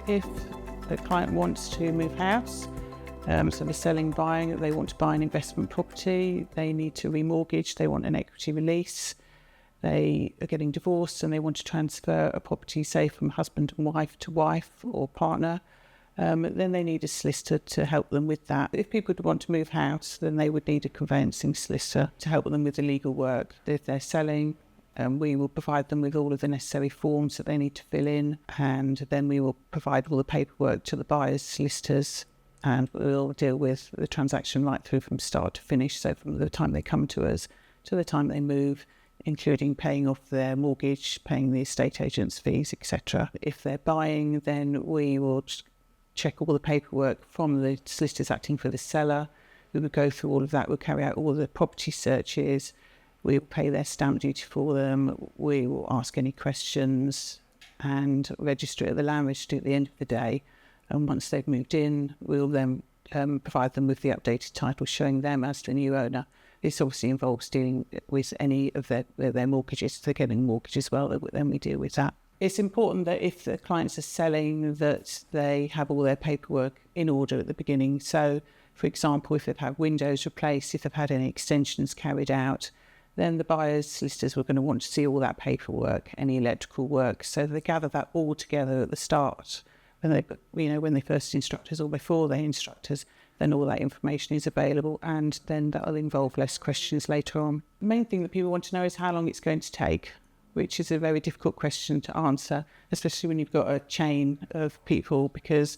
if the client wants to move house, so they're selling, buying, they want to buy an investment property, they need to remortgage, they want an equity release, they are getting divorced and they want to transfer a property, say from husband and wife or partner, then they need a solicitor to help them with that. If people would want to move house, then they would need a conveyancing solicitor to help them with the legal work. If they're selling, we will provide them with all of the necessary forms that they need to fill in, and then we will provide all the paperwork to the buyer's solicitors, and we'll deal with the transaction right through from start to finish, so from the time they come to us to the time they move, including paying off their mortgage, paying the estate agent's fees, etc. If they're buying, then we will check all the paperwork from the solicitors acting for the seller. We will go through all of that. We'll carry out all the property searches. We will pay their stamp duty for them. We will ask any questions and register at the land registry at the end of the day. And once they've moved in, we'll then provide them with the updated title showing them as the new owner. This obviously involves dealing with any of their mortgages. If they're getting a mortgage as well, then we deal with that. It's important that if the clients are selling, that they have all their paperwork in order at the beginning. So, for example, if they've had windows replaced, if they've had any extensions carried out, then the buyer's solicitors were going to want to see all that paperwork, any electrical work. So they gather that all together at the start. When they first instruct us or before they instruct us, then all that information is available, and then that'll involve less questions later on. The main thing that people want to know is how long it's going to take, which is a very difficult question to answer, especially when you've got a chain of people, because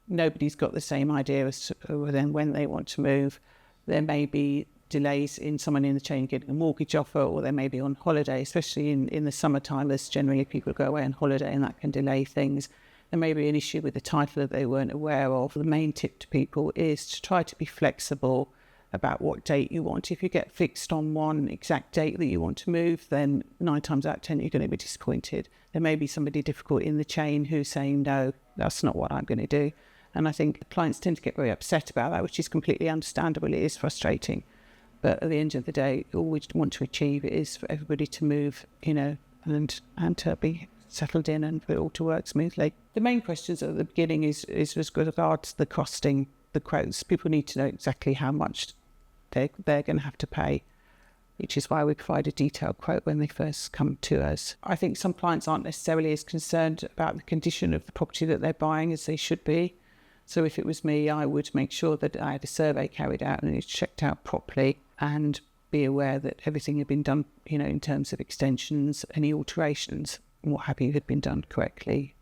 nobody's got the same idea as to then when they want to move. There may be delays in someone in the chain getting a mortgage offer, or they may be on holiday, especially in the summertime, as generally people go away on holiday, and that can delay things. There may be an issue with the title that they weren't aware of. The main tip to people is to try to be flexible about what date you want. If you get fixed on one exact date that you want to move, then 9 times out of 10 you're going to be disappointed. There may be somebody difficult in the chain who's saying, no, that's not what I'm going to do. And I think clients tend to get very upset about that, which is completely understandable. It is frustrating. But at the end of the day, all we want to achieve is for everybody to move, and to be settled in and for it all to work smoothly. The main questions at the beginning is with regards to the costing, the quotes. People need to know exactly how much they're going to have to pay, which is why we provide a detailed quote when they first come to us. I think some clients aren't necessarily as concerned about the condition of the property that they're buying as they should be. So if it was me, I would make sure that I had a survey carried out and it's checked out properly, and be aware that everything had been done, in terms of extensions, any alterations, and what have you, had been done correctly.